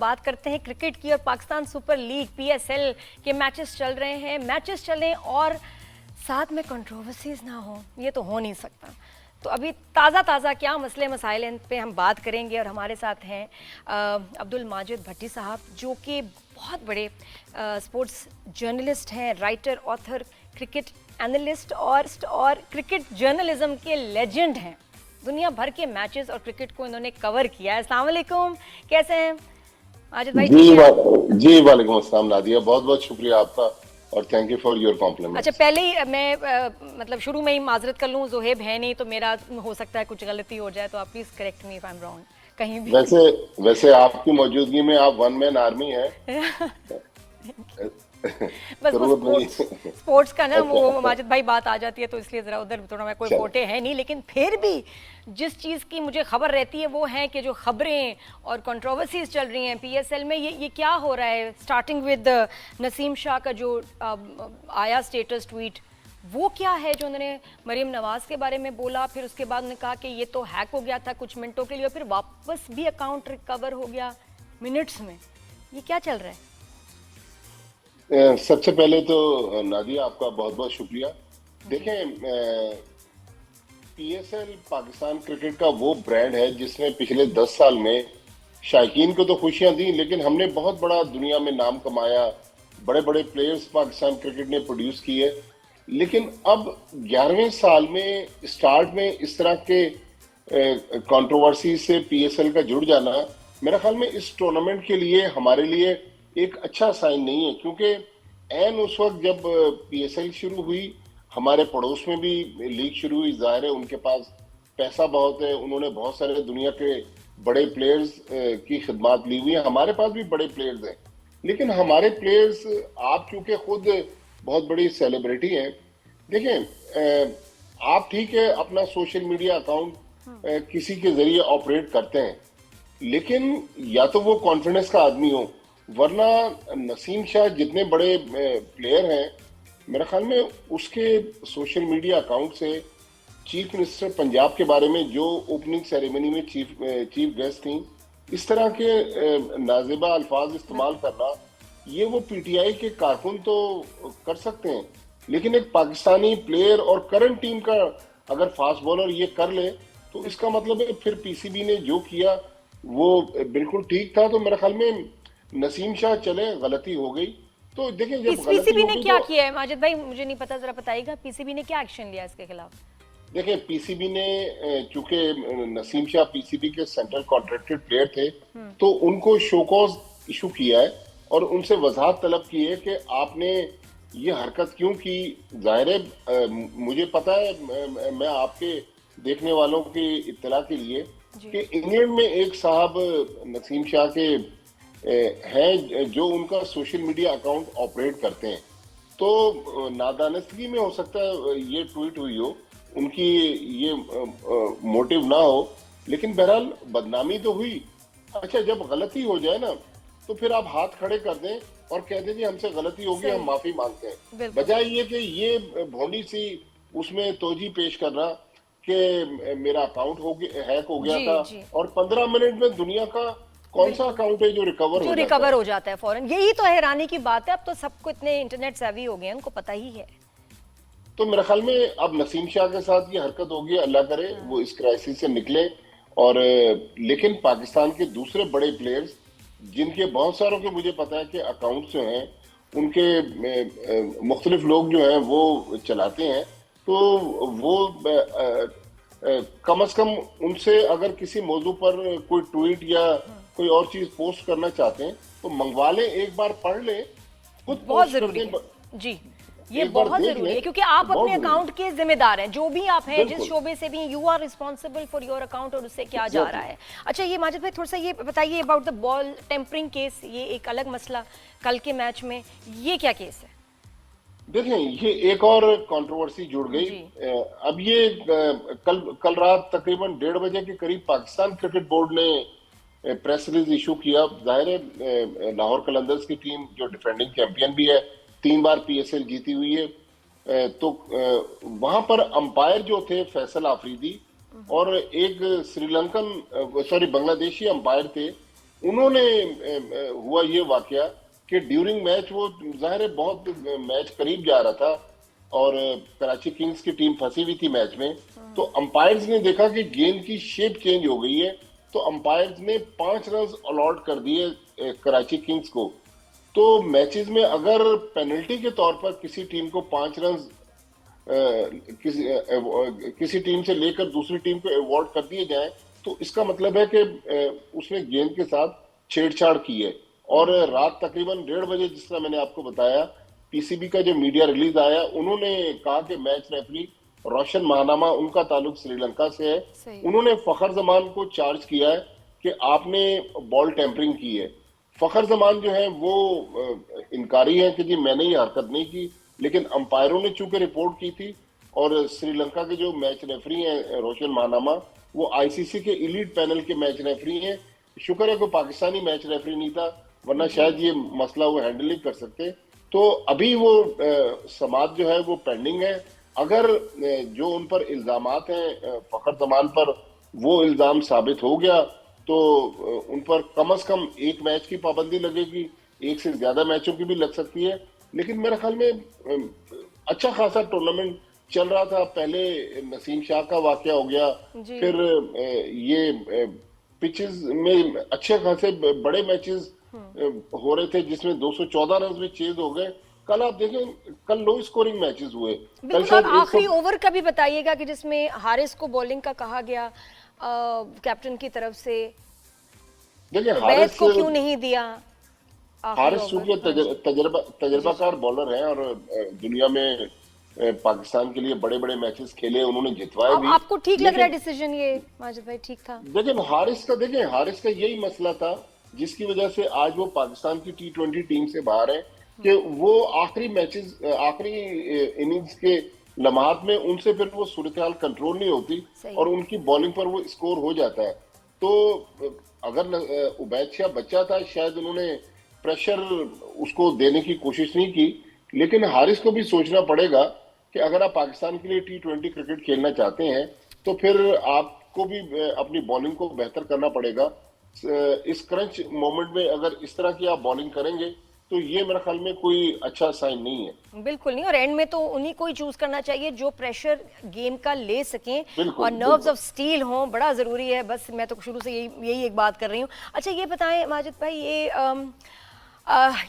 बात करते हैं क्रिकेट की और पाकिस्तान सुपर लीग पीएसएल के मैचेस चल रहे हैं, मैचेस चलें और साथ में कंट्रोवर्सीज ना हो, ये तो हो नहीं सकता। तो अभी ताज़ा क्या मसले मसाइल इन पे हम बात करेंगे और हमारे साथ हैं अब्दुल माजिद भट्टी साहब, जो कि बहुत बड़े स्पोर्ट्स जर्नलिस्ट हैं, राइटर, ऑथर, क्रिकेट एनालिस्ट और क्रिकेट जर्नलिज्म के लेजेंड हैं। दुनिया भर के मैचेस और क्रिकेट को इन्होंने कवर किया है। अस्सलाम वालेकुम, कैसे हैं माजिद भाई? जी वालेकुम अस्सलाम नादिया, बहुत बहुत शुक्रिया आपका और thank you for your compliment. अच्छा, पहले ही मैं मतलब शुरू में ही माजरत कर लूँ, जोहेब है नहीं तो मेरा हो सकता है कुछ गलती हो जाए, तो आप please correct me if I am wrong कहीं भी। वैसे आपकी मौजूदगी में आप वन मैन आर्मी है। बस वो जरूरत नहीं। स्पोर्ट्स का ना अच्छा, वो माजिद भाई बात आ जाती है तो इसलिए जरा उधर थोड़ा, मैं कोई फोटे है नहीं, लेकिन फिर भी जिस चीज़ की मुझे खबर रहती है वो है कि जो खबरें और कंट्रोवर्सीज चल रही हैं पीएसएल में, ये क्या हो रहा है। स्टार्टिंग विद नसीम शाह का जो आया स्टेटस ट्वीट, वो क्या है जो उन्होंने मरीम नवाज के बारे में बोला, फिर उसके बाद उन्होंने कहा कि ये तो हैक हो गया था कुछ मिनटों के लिए, फिर वापस भी अकाउंट रिकवर हो गया मिनट्स में। ये क्या चल रहा है? सबसे पहले तो नादिया आपका बहुत बहुत शुक्रिया। देखें, पीएसएल पाकिस्तान क्रिकेट का वो ब्रांड है जिसने पिछले 10 साल में शायकीन को तो खुशियां दी, लेकिन हमने बहुत बड़ा दुनिया में नाम कमाया, बड़े बड़े प्लेयर्स पाकिस्तान क्रिकेट ने प्रोड्यूस किए। लेकिन अब 11वें साल में स्टार्ट में इस तरह के कंट्रोवर्सी से पीएसएल का जुड़ जाना मेरा ख्याल में इस टूर्नामेंट के लिए, हमारे लिए एक अच्छा साइन नहीं है, क्योंकि एन उस वक्त जब पीएसएल शुरू हुई, हमारे पड़ोस में भी लीग शुरू हुई। जाहिर है उनके पास पैसा बहुत है, उन्होंने बहुत सारे दुनिया के बड़े प्लेयर्स की खिदमत ली हुई है। हमारे पास भी बड़े प्लेयर्स हैं, लेकिन हमारे प्लेयर्स, आप चूंकि खुद बहुत बड़ी सेलिब्रिटी हैं, देखें, आप ठीक है अपना सोशल मीडिया अकाउंट किसी के जरिए ऑपरेट करते हैं, लेकिन या तो वो कॉन्फिडेंस का आदमी हो, वरना नसीम शाह जितने बड़े प्लेयर हैं, मेरे ख्याल में उसके सोशल मीडिया अकाउंट से चीफ मिनिस्टर पंजाब के बारे में जो ओपनिंग सेरेमनी में चीफ गेस्ट थी, इस तरह के नाजेबा अल्फाज इस्तेमाल करना, ये वो पीटीआई के कारकुन तो कर सकते हैं, लेकिन एक पाकिस्तानी प्लेयर और करंट टीम का अगर फास्ट बॉलर ये कर ले, तो इसका मतलब है फिर पीसीबी ने जो किया वो बिल्कुल ठीक था। तो मेरे ख्याल में नसीम शाह चले, गलती हो गई। तो देखें, जब पीसीबी ने क्या किया है माजिद भाई, मुझे नहीं पता, जरा बताइएगा पीसीबी ने क्या एक्शन लिया इसके खिलाफ? देखिए, पीसीबी ने, चूंकि नसीम शाह पीसीबी के सेंट्रल कॉन्ट्रैक्टेड प्लेयर थे, तो उनको शो कॉज इशू किया है और उनसे वजाहत तलब की है कि आपने ये हरकत क्यों की। जाहिर है, मुझे पता है, मैं आपके देखने वालों की इत्तला के लिए, कि इंग्लैंड में एक साहब नसीम शाह के हैं जो उनका सोशल मीडिया अकाउंट ऑपरेट करते हैं। तो नादानस्तगी में हो सकता है ये ट्वीट हुई हो, उनकी ये मोटिव ना हो, लेकिन बहरहाल बदनामी तो हुई। अच्छा, जब गलती हो जाए ना, तो फिर आप हाथ खड़े कर दें और कह दें कि हमसे गलती होगी, हम माफी मांगते हैं, बजाय ये कि ये भोंडी सी उसमें तोजी पेश करना कि मेरा अकाउंट हैक हो गया था, और 15 मिनट में दुनिया का कौन सा अकाउंट है जो रिकवर हो जाता है फौरन। यही तो हैरानी की बात है, अब तो सबको इतने इंटरनेट सेवी हो गए हैं, उनको पता ही है। तो मेरे ख्याल में अब नसीम शाह के साथ ये हरकत होगी, अल्लाह करे वो इस क्राइसिस से निकले। और लेकिन पाकिस्तान के दूसरे बड़े प्लेयर्स, जिनके बहुत सारों के मुझे पता है कि अकाउंट जो हैं उनके मुख्तलिफ लोग जो हैं वो चलाते हैं, तो वो कम से कम उनसे अगर किसी मौजू पर कोई ट्वीट या कोई और चीज पोस्ट करना चाहते हैं तो मंगवा लें, एक बार पढ़ लें, खुद बहुत जरूरी है जी, ये बहुत जरूरी है, क्योंकि आप अपने अकाउंट के जिम्मेदार हैं, जो भी आप हैं, जिस शोबे से भी, you are responsible for your account और उससे क्या जा रहा है। अच्छा, ये माजिद भाई थोड़ा सा ये बताइए about the ball tampering case, ये एक अलग मसला कल के मैच में, ये क्या केस है? देखें, ये एक और कंट्रोवर्सी जुड़ गई। अब ये कल रात तकरीबन 1:30 बजे के करीब पाकिस्तान क्रिकेट बोर्ड ने प्रेस रिलीज इशू किया। जाहिर है लाहौर कलंदर्स की टीम जो डिफेंडिंग चैंपियन भी है, 3 बार पीएसएल जीती हुई है, तो वहां पर अंपायर जो थे फैसल आफरीदी और एक बांग्लादेशी अंपायर थे, उन्होंने हुआ ये वाकया कि ड्यूरिंग मैच वो जाहिर है बहुत मैच करीब जा रहा था और कराची किंग्स की टीम फंसी हुई थी मैच में। तो अंपायर्स ने देखा कि गेंद की शेप चेंज हो गई है, तो अंपायर्स ने 5 रन अलॉट कर दिए कराची किंग्स को। तो मैचेस में अगर पेनल्टी के तौर पर किसी टीम को 5 रन किसी टीम से लेकर दूसरी टीम को अवॉर्ड कर दिए जाए, तो इसका मतलब है कि उसने गेंद के साथ छेड़छाड़ की है। और रात तकरीबन 1:30 बजे, जिस तरह मैंने आपको बताया, पीसीबी का जो मीडिया रिलीज आया, उन्होंने कहा कि मैच रेफरी रोशन महानामा, उनका ताल्लुक श्रीलंका से है, सही। उन्होंने फखर जमान को चार्ज किया है कि आपने बॉल टेम्परिंग की है। फखर जमान जो है वो इनकारी है कि जी मैंने ये हरकत नहीं की, लेकिन अंपायरों ने चूंकि रिपोर्ट की थी और श्रीलंका के जो मैच रेफरी हैं रोशन मानामा, वो आईसीसी के इलीट पैनल के मैच रेफरी हैं। शुक्र है कोई पाकिस्तानी मैच रेफरी नहीं था, वरना शायद ये मसला वो हैंडल नहीं कर सकते। तो अभी वो समात जो है वो पेंडिंग है। अगर जो उन पर इल्जामात हैं फखर जमान पर, वो इल्जाम साबित हो गया, तो उन पर कम से कम एक मैच की पाबंदी लगेगी, एक से ज्यादा मैचों की भी लग सकती है। लेकिन मेरे ख्याल में अच्छा खासा टूर्नामेंट चल रहा था। पहले नसीम शाह का वाकया हो गया, जी। फिर ये पिचेस में अच्छे खासे बड़े मैचेस हो रहे थे जिसमें 214 रन भी चेज हो गए। कल आप देखें, कल लो स्कोरिंग मैचेस हुए। कल बिल्कुल। और शायद आखिरी ओवर का भी बताइएगा कि जिसमें हारिस को बॉलिंग का कहा गया कैप्टन की तरफ से, देखिए उबैद को क्यों नहीं दिया आखिरी हारिस ओवर? चूंकि हाँ जी। जी जी। तजर्बाकार बॉलर हैं और दुनिया में पाकिस्तान के लिए बड़े बड़े मैचेस खेले, उन्होंने जितवाए अब भी। आपको ठीक लग रहा है लेकिन डिसीजन ये माजिद भाई, ठीक था? देखें हारिस का यही मसला था जिसकी वजह से आज वो पाकिस्तान की T20 टीम से बाहर है, कि वो आखिरी मैचेस, आखिरी इनिंग्स के लम्हात में उनसे फिर वो सूरत हाल कंट्रोल नहीं होती सही। और उनकी बॉलिंग पर वो स्कोर हो जाता है। तो अगर उबैद शाह बच्चा था, शायद उन्होंने प्रेशर उसको देने की कोशिश नहीं की। लेकिन हारिस को भी सोचना पड़ेगा कि अगर आप पाकिस्तान के लिए T20 क्रिकेट खेलना चाहते हैं, तो फिर आपको भी अपनी बॉलिंग को बेहतर करना पड़ेगा। इस क्रंच मोमेंट में अगर इस तरह की आप बॉलिंग करेंगे, तो ये मेरे ख्याल में कोई अच्छा साइन नहीं है। बिल्कुल नहीं। और एंड में तो उन्हीं को ही चूज करना चाहिए जो प्रेशर गेम का ले सकें और बिल्कुल नर्व्स बिल्कुल। ऑफ स्टील हों, बड़ा ज़रूरी है। बस मैं तो शुरू से यही यही एक बात कर रही हूँ। अच्छा ये बताएं माजिद भाई,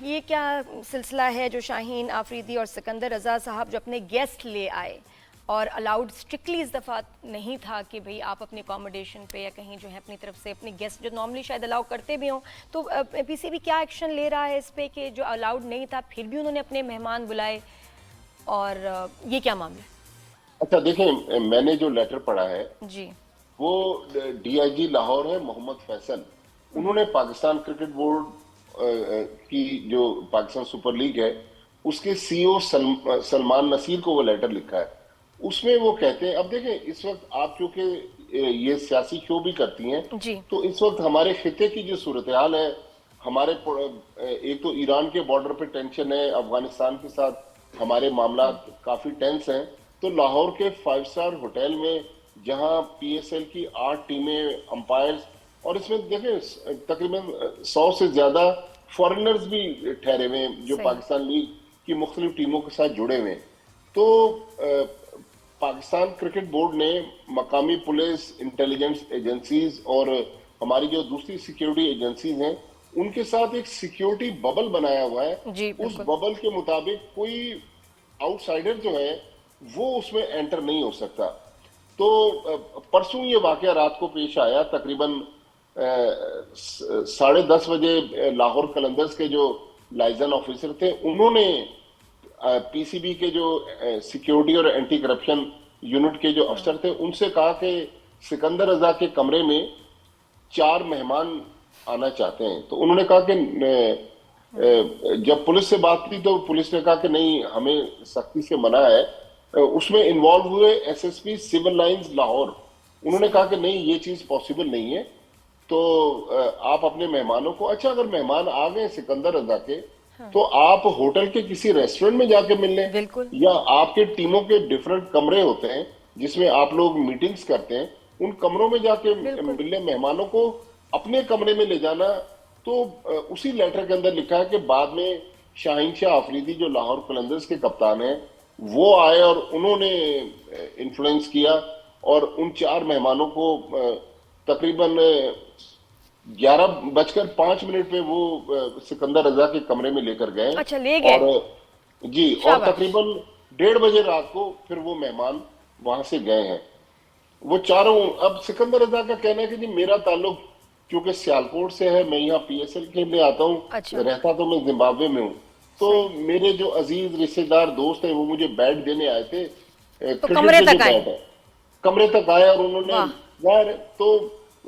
ये क्या सिलसिला है जो शाहीन आफरीदी और सिकंदर रजा साहब जो अपने गेस्ट ले आए, और अलाउड स्ट्रिक्टली इस दफ़ा नहीं था कि भाई आप अपने अकोमोडेशन पे या कहीं जो है अपनी तरफ से अपने गेस्ट जो नॉर्मली शायद अलाउ करते भी हों, तो पीसीबी क्या एक्शन ले रहा है इस पे कि जो अलाउड नहीं था फिर भी उन्होंने अपने मेहमान बुलाए, और ये क्या मामला अच्छा देखें, मैंने जो लेटर पढ़ा है है? जी। वो डीआईजी लाहौर है मोहम्मद फैसल, उन्होंने पाकिस्तान क्रिकेट बोर्ड की जो पाकिस्तान सुपर लीग है उसके सीईओ सलमान नसीर को वो लेटर लिखा है। उसमें वो कहते हैं, अब देखें इस वक्त आप चूंकि ये सियासी शो भी करती हैं, जी। तो इस वक्त हमारे खिते की जो सूरत हाल है, हमारे एक तो ईरान के बॉर्डर पे टेंशन है, अफगानिस्तान के साथ हमारे मामला काफी टेंस हैं। तो लाहौर के 5 स्टार होटल में, जहां पीएसएल की 8 टीमें, अंपायर्स, और इसमें देखें तकरीबन 100 से ज्यादा फॉरेनर्स भी ठहरे हुए हैं जो सही। पाकिस्तान लीग की मुख्तलिफ टीमों के साथ जुड़े हुए हैं। तो पाकिस्तान क्रिकेट बोर्ड ने मकामी पुलिस, इंटेलिजेंस एजेंसीज और हमारी जो दूसरी सिक्योरिटी एजेंसीज हैं, उनके साथ एक सिक्योरिटी बबल बनाया हुआ है। जी उस बिल्कुल। बबल के मुताबिक कोई आउटसाइडर जो है वो उसमें एंटर नहीं हो सकता। तो परसों ये वाकया रात को पेश आया, तकरीबन 10:30 बजे लाहौर कलंदर्स के जो लाइजन ऑफिसर थे, उन्होंने पीसीबी के जो सिक्योरिटी और एंटी करप्शन यूनिट के जो अफसर थे उनसे कहा कि सिकंदर रजा के कमरे में 4 मेहमान आना चाहते हैं। तो उन्होंने कहा कि जब पुलिस से बात की तो पुलिस ने कहा कि नहीं, हमें सख्ती से मना है। उसमें इन्वॉल्व हुए एसएसपी सिविल लाइंस लाहौर, उन्होंने कहा कि नहीं, ये चीज पॉसिबल नहीं है। तो आप अपने मेहमानों को, अच्छा अगर मेहमान आ गए सिकंदर रजा के, तो आप होटल के किसी रेस्टोरेंट में जाके मिल लें, बिल्कुल। या आपके टीमों के डिफरेंट कमरे होते हैं जिसमें आप लोग मीटिंग्स करते हैं, उन कमरों में जाके बिल्कुल। मिल लें। मेहमानों को अपने कमरे में ले जाना तो उसी लेटर के अंदर लिखा है कि बाद में शाहीन शाह अफरीदी जो लाहौर कलंदर्स के कप्तान हैं वो आए और उन्होंने इन्फ्लुएंस किया और उन 4 मेहमानों को तकरीबन 11:05 पे वो सिकंदर रजा के कमरे में लेकर गए। अच्छा, ले गए। और जी, और शाबाश। तकरीबन 1:30 रात को फिर वो मेहमान वहां से गए हैं। वो चारों, अब सिकंदर रजा का कहना है कि जी मेरा ताल्लुक क्योंकि सियालकोट से है, मैं यहाँ पीएसएल खेलने आता हूँ, अच्छा, रहता तो मैं जिम्बाब्वे में हूँ। तो सही। मेरे जो अजीज रिश्तेदार दोस्त हैं वो मुझे बैट देने आए थे, तो क्रिकेट कमरे के जो तक आए। बैट है कमरे तक आए और उन्होंने वाह। यार तो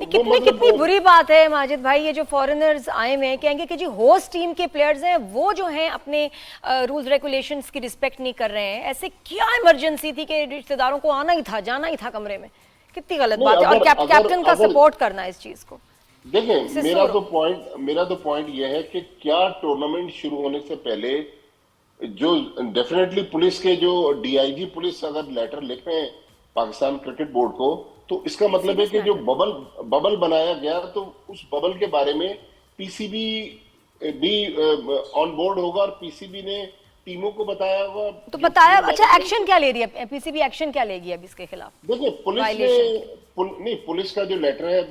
ये वो कितनी मतलब कितनी बुरी बात है माजिद भाई, ये जो फॉरेनर्स आए हुए हैं कहेंगे कि जी होस्ट टीम के प्लेयर्स हैं वो जो हैं अपने रूल्स रेगुलेशंस की रिस्पेक्ट नहीं कर रहे हैं। ऐसे क्या इमरजेंसी थी कि रिश्तेदारों को आना ही था, जाना ही था कमरे में? कितनी गलत नहीं, बात है। और अगर अगर कैप्टन का अगर सपोर्ट करना इस चीज को। देखें, इससे मेरा तो पॉइंट यह है कि क्या टूर्नामेंट शुरू होने से पहले जो डेफिनेटली पुलिस के जो डीआईजी पुलिस अगर लेटर लिख रहे हैं पाकिस्तान क्रिकेट बोर्ड को, तो इसका मतलब है सीरियस कि जो मैटर। बबल बनाया गया तो उस बबल के बारे में पीसीबी भी ऑन बोर्ड होगा और पीसीबी ने टीमों को बताया होगा। तो जो बताया। टीम अच्छा, मैनेजमेंट, एक्शन क्या ले रही है पीसीबी? एक्शन क्या लेगी अब इसके खिलाफ? देखिए पुलिस ने वायलेशन। नहीं, पुलिस का जो लेटर है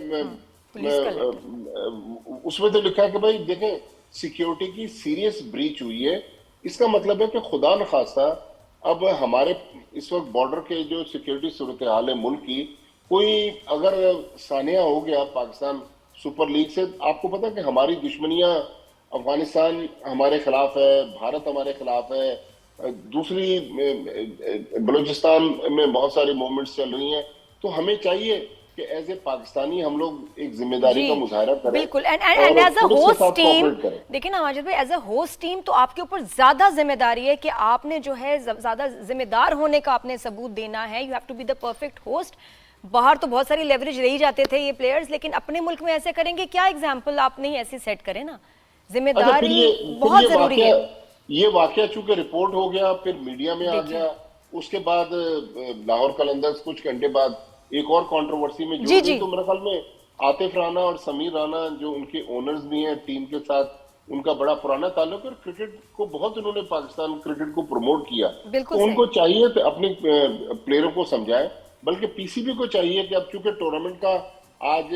पुलिस का लेटर। उसमें तो लिखा है कि भाई देखें सिक्योरिटी की सीरियस ब्रीच हुई है। इसका मतलब है कि खुदा न खास्ता अब हमारे इस वक्त बॉर्डर के जो सिक्योरिटी सूरत हाल है मुल्क की, कोई अगर सानिया हो गया पाकिस्तान सुपर लीग से, आपको पता है कि हमारी दुश्मनियां अफगानिस्तान हमारे खिलाफ है, भारत हमारे खिलाफ है, दूसरी बलूचिस्तान में बहुत सारी मूवमेंट्स चल रही हैं। तो हमें चाहिए कि एज ए पाकिस्तानी हम लोग एक जिम्मेदारी का जी मुजाहरा करें बिल्कुल। एंड और एज अ पुलिस के होस्ट साथ टीम, कोऑपरेट करें। देखिए ना माजिद भाई, एज अ होस्ट टीम तो आपके ऊपर ज्यादा जिम्मेदारी है कि आपने जो है ज्यादा जिम्मेदार होने का आपने सबूत देना है। You have to be the perfect host. बाहर तो बहुत सारी लेवरेज ले ही जाते थे ये प्लेयर्स, लेकिन अपने मुल्क में ऐसे करेंगे क्या? एग्जाम्पल आप नहीं ऐसी सेट करें ना। अच्छा, जिम्मेदारी बहुत जरूरी है। ये वाकया चूंकि रिपोर्ट हो गया, फिर मीडिया में आ देखिए। गया, उसके बाद लाहौर कलंदर्स कुछ घंटे बाद एक और कंट्रोवर्सी में जुड़ जी गई। जी। तो मेरे ख्याल में आतिफ राना और समीर राना जो उनके ओनर्स भी हैं टीम के साथ, उनका बड़ा पुराना ताल्लुक है और क्रिकेट को बहुत उन्होंने पाकिस्तान क्रिकेट को प्रमोट किया। बिल्कुल तो सही। उनको चाहिए कि अपने प्लेयरों को समझाएं, बल्कि पीसीबी को चाहिए कि अब चूंकि टूर्नामेंट का आज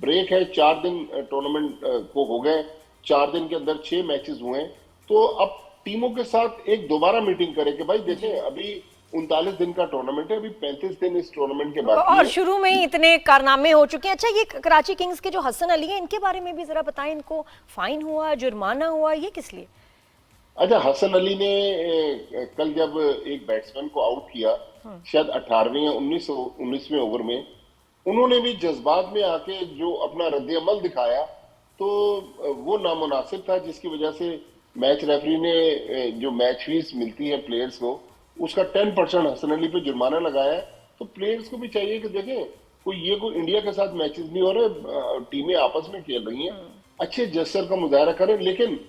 ब्रेक है, 4 दिन टूर्नामेंट को हो गए, 4 दिन के अंदर 6 मैचेस हुए हैं, तो अब टीमों के साथ एक दोबारा मीटिंग करें कि भाई देखें अभी 39 दिन का टूर्नामेंट है, अभी 35 दिन इस टूर्नामेंट के बाकी और है। शुरू में ही इतने कारनामे हो चुके हैं। अच्छा, ये कराची किंग्स के जो हसन अली हैं इनके बारे में भी जरा बताएं। इनको फाइन हुआ, जुर्माना हुआ, ये किस लिए? अच्छा, हसन अली ने कल जब एक बैट्समैन को आउट किया, शायद 18वें या 19वें ओवर में, उन्होंने भी जज्बात में आके जो अपना रद्द अमल दिखाया तो वो नामुनासिब था, जिसकी वजह से मैच रेफरी ने जो मैच फीस मिलती है प्लेयर्स को उसका 10% हसन अली पे जुर्माना लगाया है। तो प्लेयर्स को भी चाहिए कि देखें कोई इंडिया के साथ मैचेस नहीं हो रहे, टीमें आपस में खेल रही हैं, अच्छे जेस्चर का मुजाहरा करें। लेकिन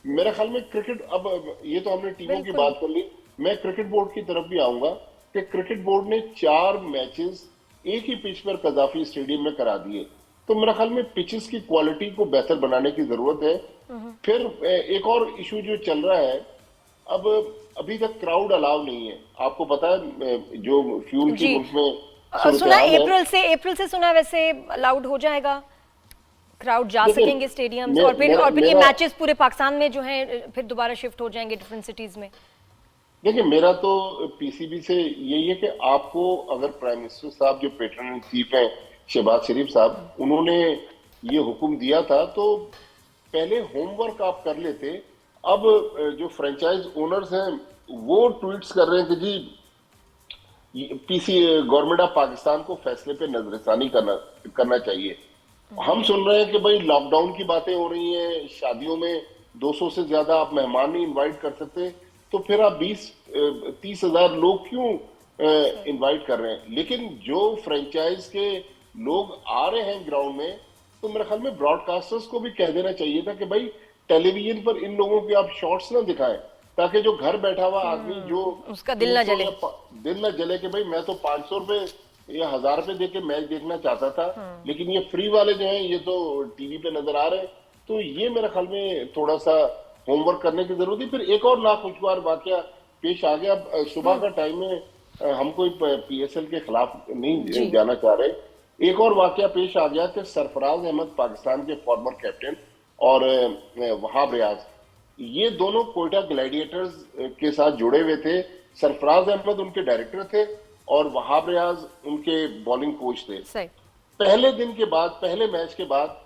मेरे ख्याल में क्रिकेट, अब ये तो हमने टीमों की बिल्कुल। बात कर ली, मैं क्रिकेट बोर्ड की तरफ भी आऊंगा कि क्रिकेट बोर्ड ने 4 मैचेस एक ही पिच पर कजाफी स्टेडियम में करा दिए। तो मेरे ख्याल में पिचेस की क्वालिटी को बेहतर बनाने की जरूरत है। फिर एक और इशू जो चल रहा है, अब अभी तक क्राउड अलाउ नहीं है। आपको पता है जो फ्यूल की जी। मुल्क में सुना सूरत-ए-हाल है। अप्रैल से सुना वैसे अलाउड हो जाएगा, क्राउड जा देखिए, सकेंगे स्टेडियम से, मे- और फिर ये मेरा मैचेस पूरे पाकिस्तान में जो हैं फिर दोबारा शिफ्ट हो जाएंगे डिफरेंट सिटीज में। देखिए, मेरा तो पीसीबी से यही है कि आपको अगर प्राइम मिनिस्टर साहब जो पेट्रन इन चीफ हैं शहबाज शरीफ साहब, उन्होंने ये हुक्म दिया था तो पहले होमवर्क आप कर लेते। अब जो फ्रेंचाइज ओनर्स हैं वो ट्वीट्स कर रहे हैं कि जी पीसी गवर्नमेंट ऑफ पाकिस्तान को फैसले पे नजरसानी करना चाहिए। हम सुन रहे हैं कि भाई लॉकडाउन की बातें हो रही हैं, शादियों में 200 से ज्यादा आप मेहमान नहीं इनवाइट कर सकते, तो फिर आप 20-30 हजार लोग क्यों इनवाइट कर रहे हैं? लेकिन जो फ्रेंचाइज के लोग आ रहे हैं ग्राउंड में, तो मेरे ख्याल में ब्रॉडकास्टर्स को भी कह देना चाहिए था कि भाई टेलीविजन पर इन लोगों के आप शॉर्ट्स ना दिखाएं, ताकि जो घर बैठा हुआ आदमी जो उसका दिल ना 300 जले। या दिल ना जले कि भाई मैं तो 500 रुपए या 1000 रुपए देके मैच देखना चाहता था, लेकिन ये फ्री वाले जो हैं ये तो टीवी पे नजर आ रहे हैं। तो ये मेरे ख्याल में थोड़ा सा होमवर्क करने की जरूरत है। फिर एक और नाखुशगवार वाकया पेश आ गया। सुबह का टाइम में हम कोई पीएसएल के खिलाफ नहीं जी जाना चाह रहे। एक और वाकया पेश आ गया कि सरफराज अहमद पाकिस्तान के फॉर्मर कैप्टन और वहाब रियाज, ये दोनों कोयटा ग्लैडिएटर्स के साथ जुड़े हुए थे। सरफराज अहमद उनके डायरेक्टर थे और वहाब रियाज उनके बॉलिंग कोच थे। सही। पहले दिन के बाद, पहले मैच के बाद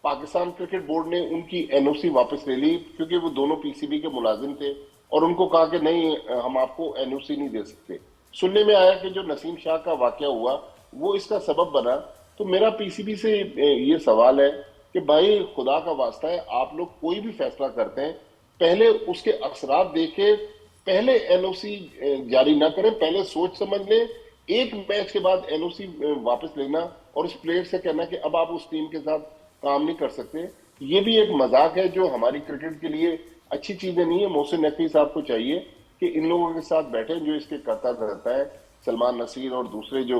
पाकिस्तान क्रिकेट बोर्ड ने उनकी एनओसी वापस ले ली, क्योंकि वो दोनों पीसीबी के मुलाजिम थे, और उनको कहा कि नहीं, हम आपको एनओसी नहीं दे सकते। सुनने में आया कि जो नसीम शाह का वाकया हुआ वो इसका सबब बना। तो मेरा पीसीबी से ये सवाल है कि भाई खुदा का वास्ता है, आप लोग कोई भी फैसला करते हैं पहले उसके असरात देखे, पहले एनओसी जारी ना करें, पहले सोच समझ लें। एक मैच के बाद एनओसी वापस लेना और उस प्लेयर से कहना कि अब आप उस टीम के साथ काम नहीं कर सकते, ये भी एक मजाक है जो हमारी क्रिकेट के लिए अच्छी चीजें नहीं है। मोहसिन नकवी साहब को चाहिए कि इन लोगों के साथ बैठे जो इसके करता रहता है, सलमान नसीर और दूसरे जो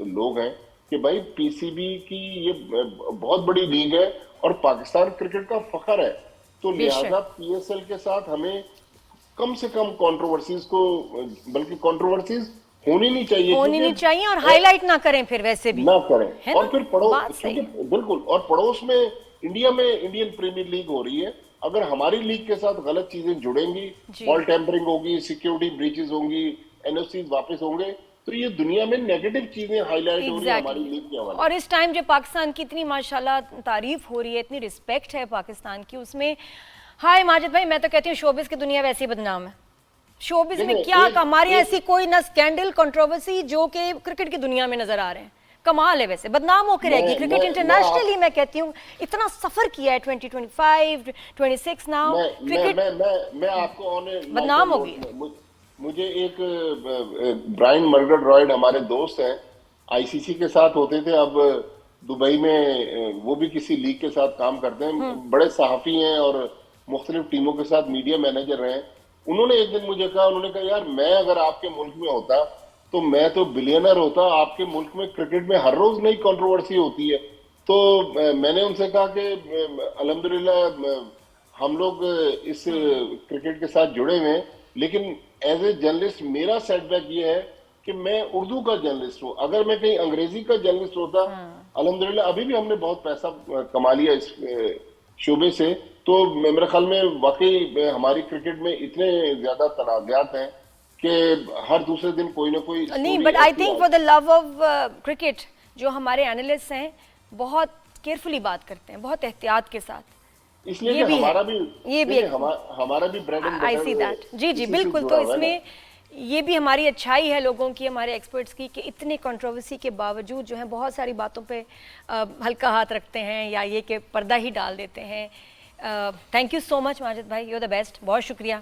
लोग हैं, कि भाई पीसीबी की ये बहुत बड़ी लीग है और पाकिस्तान क्रिकेट का फखर है। तो लिहाजा पीएसएल के साथ हमें कम से कम कंट्रोवर्सीज को, बल्कि कंट्रोवर्सीज होनी नहीं चाहिए और हाईलाइट ना करें, फिर वैसे भी ना करें। और फिर बात सही है। बिल्कुल, और पड़ोस में इंडिया में इंडियन प्रीमियर लीग हो रही है, अगर हमारी लीग के साथ गलत चीजें जुड़ेंगी, बॉल टेम्परिंग होगी, सिक्योरिटी ब्रीचेस होंगी, एनओसी वापस होंगे, तो ये दुनिया में नेगेटिव चीजें हाईलाइट हो रही है हमारी लीग के हवाले। और इस टाइम जो पाकिस्तान की इतनी माशाल्लाह तारीफ हो रही है, इतनी रिस्पेक्ट है पाकिस्तान की, उसमें हाय माजिद भाई, मैं तो कहती हूँ शोबिस की दुनिया वैसी बदनाम है। शोबिस में क्या हमारे ऐसी कोई ना स्कैंडल कंट्रोवर्सी जो कि क्रिकेट की दुनिया में नजर आ रहे हैं, कमाल है। वैसे बदनाम होकर रहेगी क्रिकेट इंटरनेशनली। मैं कहती हूँ इतना सफर किया है, 2025 26 नाउ क्रिकेट मैं आपको बदनाम होगी। मुझे एक ब्रायन मर्गट रॉयड हमारे दोस्त हैं, आईसीसी के साथ होते थे, अब दुबई में वो भी किसी लीग के साथ काम करते हैं, बड़े सहाफी हैं और मुख्तलिफ टीमों के साथ मीडिया मैनेजर रहे हैं। उन्होंने एक दिन मुझे कहा, उन्होंने कहा यार मैं अगर आपके मुल्क में होता तो मैं तो बिलियनर होता, आपके मुल्क में क्रिकेट में हर रोज नई कंट्रोवर्सी होती है। तो मैंने उनसे कहा कि अल्हम्दुलिल्लाह हम लोग इस क्रिकेट के साथ जुड़े हुए हैं, लेकिन एज ए जर्नलिस्ट मेरा सेटबैक ये है कि मैं उर्दू का जर्नलिस्ट हूँ। अगर मैं कहीं अंग्रेजी का जर्नलिस्ट होता, अल्हम्दुलिल्लाह अभी भी हमने बहुत पैसा कमा लिया इस शोबे से। तो मेरे ख्याल में वाकई हमारी क्रिकेट में इतने ज्यादा तनाज़ात हैं कि हर दूसरे दिन कोई ना कोई नहीं, but I think for the love of cricket जो हमारे एनालिस्ट हैं बहुत केयरफुली बात करते हैं, बहुत एहतियात के साथ, इसलिए हमारा भी bread and butter, I see that. जी जी बिल्कुल। तो इसमें ये भी हमारी अच्छाई है लोगों की, हमारे एक्सपर्ट्स की, कि इतने कंट्रोवर्सी के बावजूद जो है बहुत सारी बातों पे हल्का हाथ रखते हैं या ये कि पर्दा ही डाल देते हैं। Thank you so much Majid भाई, यू आर द बेस्ट। बहुत शुक्रिया।